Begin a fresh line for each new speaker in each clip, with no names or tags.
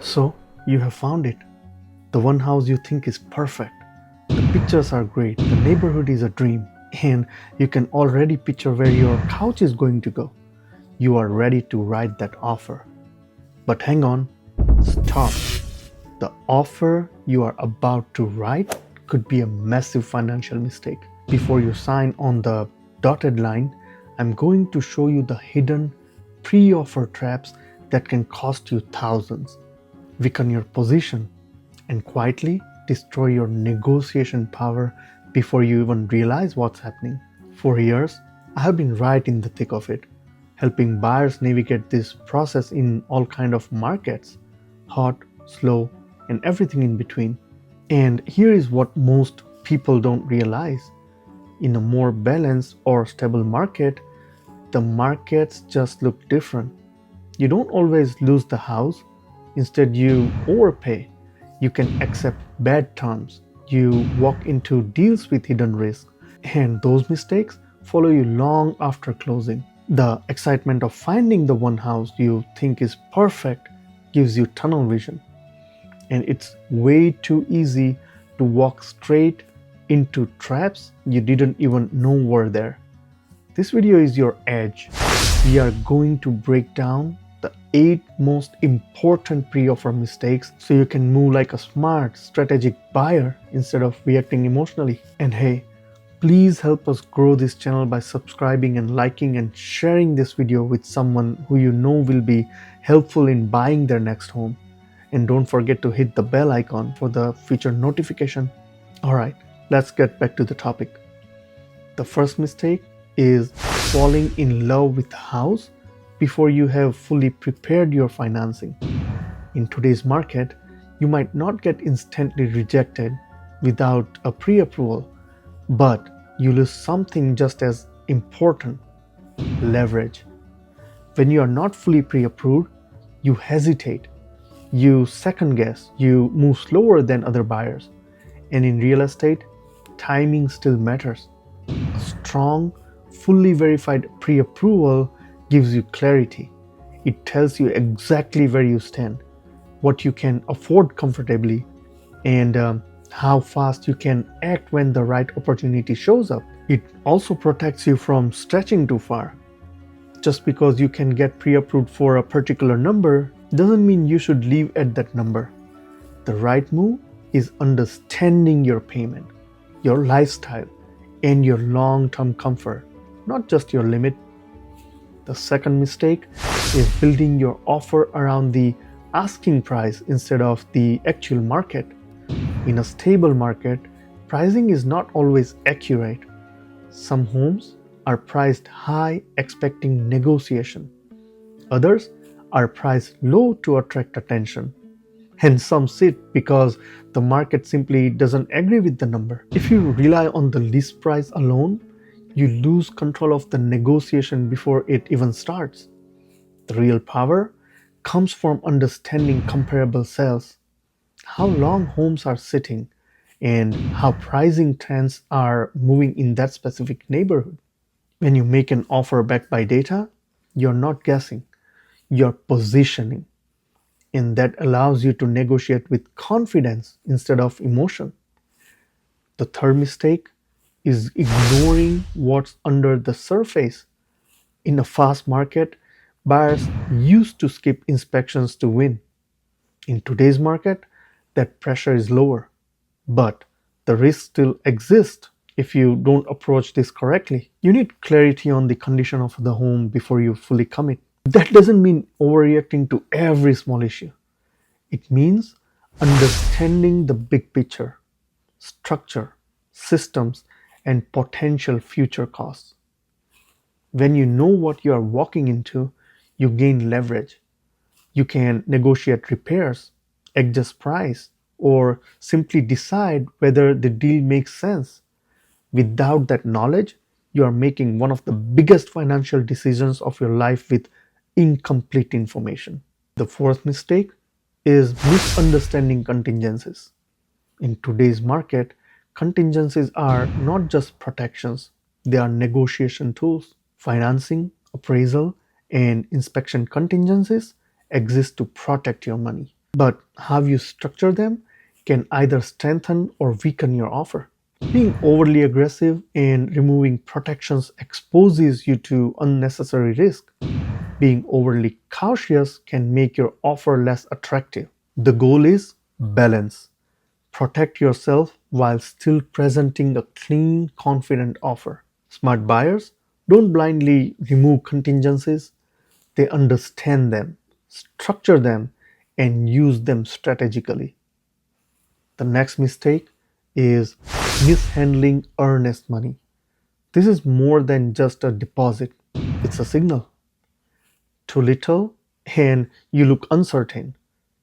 So, you have found it. The one house you think is perfect. The pictures are great, the neighborhood is a dream, and you can already picture where your couch is going to go. You are ready to write that offer. But hang on, stop. The offer you are about to write could be a massive financial mistake. Before you sign on the dotted line, I'm going to show you the hidden pre-offer traps that can cost you thousands, weaken your position, and quietly destroy your negotiation power before you even realize what's happening. For years, I have been right in the thick of it, helping buyers navigate this process in all kind of markets, hot, slow, and everything in between. And here is what most people don't realize. In a more balanced or stable market, the markets just look different. You don't always lose the house, instead you overpay. You can accept bad terms. You walk into deals with hidden risk, and those mistakes follow you long after closing. The excitement of finding the one house you think is perfect gives you tunnel vision, and it's way too easy to walk straight into traps you didn't even know were there. This video is your edge. We are going to break down the 8 most important pre-offer mistakes so you can move like a smart, strategic buyer instead of reacting emotionally. And hey, please help us grow this channel by subscribing and liking and sharing this video with someone who you know will be helpful in buying their next home. And don't forget to hit the bell icon for the future notification. Alright, let's get back to the topic. The first mistake is falling in love with the house before you have fully prepared your financing. In today's market, you might not get instantly rejected without a pre-approval, but you lose something just as important: leverage. When you are not fully pre-approved, you hesitate, you second guess, you move slower than other buyers. And in real estate, timing still matters. A strong, fully verified pre-approval gives you clarity. It tells you exactly where you stand, what you can afford comfortably, and how fast you can act when the right opportunity shows up. It also protects you from stretching too far. Just because you can get pre-approved for a particular number doesn't mean you should leave at that number. The right move is understanding your payment, your lifestyle, and your long-term comfort, not just your limit. The second mistake is building your offer around the asking price instead of the actual market. In a stable market, pricing is not always accurate. Some homes are priced high expecting negotiation. Others are priced low to attract attention. And some sit because the market simply doesn't agree with the number. If you rely on the list price alone, you lose control of the negotiation before it even starts. The real power comes from understanding comparable sales, how long homes are sitting, and how pricing trends are moving in that specific neighborhood. When you make an offer backed by data, you're not guessing, you're positioning. And that allows you to negotiate with confidence instead of emotion. The third mistake is ignoring what's under the surface. In a fast market, buyers used to skip inspections to win. In today's market, that pressure is lower, but the risk still exists if you don't approach this correctly. You need clarity on the condition of the home before you fully commit. That doesn't mean overreacting to every small issue. It means understanding the big picture, structure, systems, and potential future costs. When you know what you are walking into, you gain leverage. You can negotiate repairs, adjust price, or simply decide whether the deal makes sense. Without that knowledge, you are making one of the biggest financial decisions of your life with incomplete information. The fourth mistake is misunderstanding contingencies. In today's market, contingencies are not just protections, they are negotiation tools. Financing, appraisal, and inspection contingencies exist to protect your money. But how you structure them can either strengthen or weaken your offer. Being overly aggressive and removing protections exposes you to unnecessary risk. Being overly cautious can make your offer less attractive. The goal is balance. Protect yourself while still presenting a clean, confident offer. Smart buyers don't blindly remove contingencies, they understand them, structure them, and use them strategically. The next mistake is mishandling earnest money. This is more than just a deposit, it's a signal. Too little, and you look uncertain.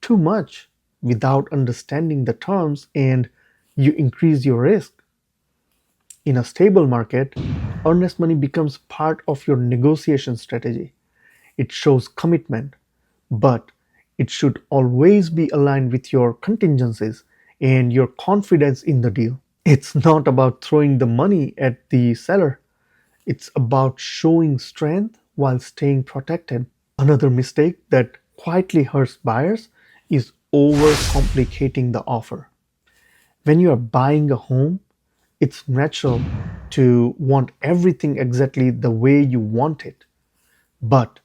Too much, without understanding the terms, and you increase your risk. In a stable market, earnest money becomes part of your negotiation strategy. It shows commitment, but it should always be aligned with your contingencies and your confidence in the deal. It's not about throwing the money at the seller, it's about showing strength while staying protected. Another mistake that quietly hurts buyers is overcomplicating the offer. When you are buying a home, it's natural to want everything exactly the way you want it. But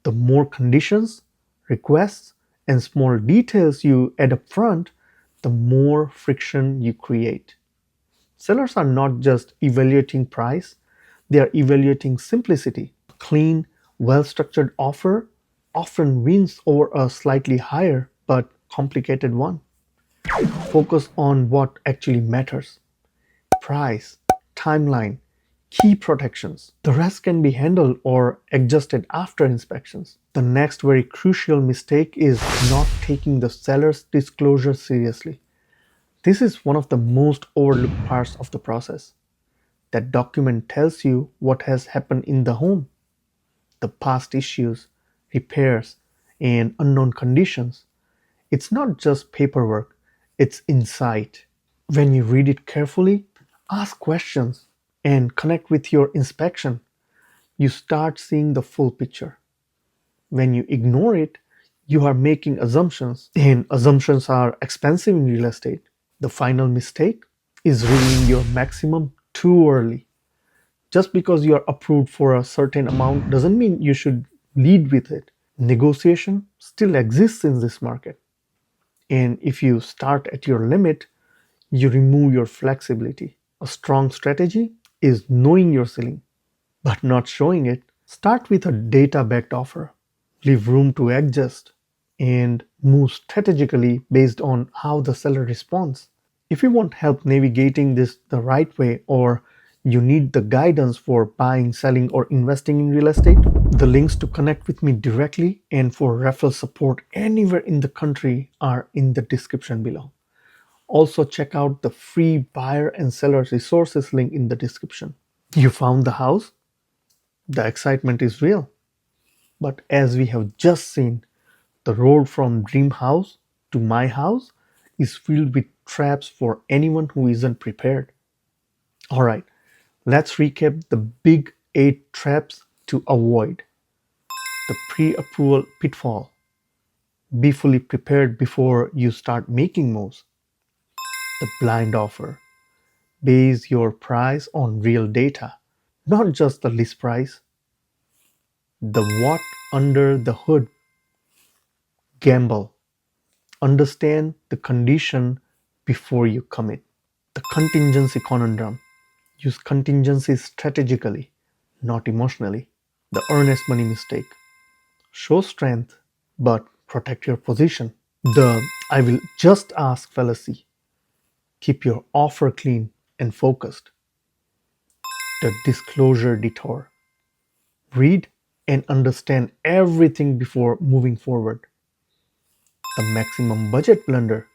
the more conditions, requests, and small details you add up front, the more friction you create. Sellers are not just evaluating price, they are evaluating simplicity. A clean, well structured offer often wins over a slightly higher but complicated one. Focus on what actually matters: price, timeline, key protections. The rest can be handled or adjusted after inspections. The next very crucial mistake is not taking the seller's disclosure seriously. This is one of the most overlooked parts of the process. That document tells you what has happened in the home, the past issues, repairs, and unknown conditions. It's not just paperwork, it's insight. When you read it carefully, ask questions, and connect with your inspection, you start seeing the full picture. When you ignore it, you are making assumptions, and assumptions are expensive in real estate. The final mistake is revealing your maximum too early. Just because you are approved for a certain amount doesn't mean you should lead with it. Negotiation still exists in this market. And if you start at your limit, you remove your flexibility. A strong strategy is knowing your ceiling, but not showing it. Start with a data backed offer. Leave room to adjust and move strategically based on how the seller responds. If you want help navigating this the right way, or you need the guidance for buying, selling, or investing in real estate, the links to connect with me directly and for referral support anywhere in the country are in the description below. Also, check out the free buyer and seller resources link in the description. You found the house? The excitement is real. But as we have just seen, the road from dream house to my house is filled with traps for anyone who isn't prepared. Alright, let's recap the big 8 traps to avoid. The pre approval pitfall. Be fully prepared before you start making moves. The blind offer. Base your price on real data, not just the list price. The what under the hood. Gamble. Understand the condition before you commit. The contingency conundrum. Use contingencies strategically, not emotionally. The earnest money mistake. Show strength, but protect your position. The I will just ask fallacy. Keep your offer clean and focused. The disclosure detour. Read and understand everything before moving forward. The maximum budget blunder.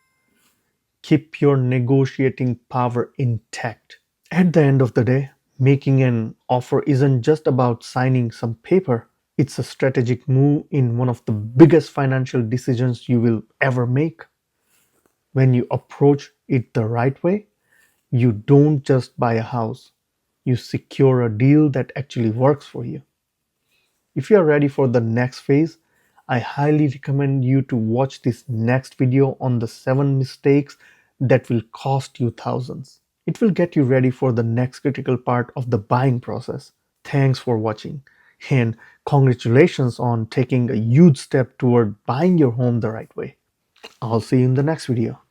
Keep your negotiating power intact. At the end of the day, making an offer isn't just about signing some paper. It's a strategic move in one of the biggest financial decisions you will ever make. When you approach it the right way, you don't just buy a house, you secure a deal that actually works for you. If you are ready for the next phase, I highly recommend you to watch this next video on the 7 mistakes that will cost you thousands. It will get you ready for the next critical part of the buying process. Thanks for watching, and congratulations on taking a huge step toward buying your home the right way. I'll see you in the next video.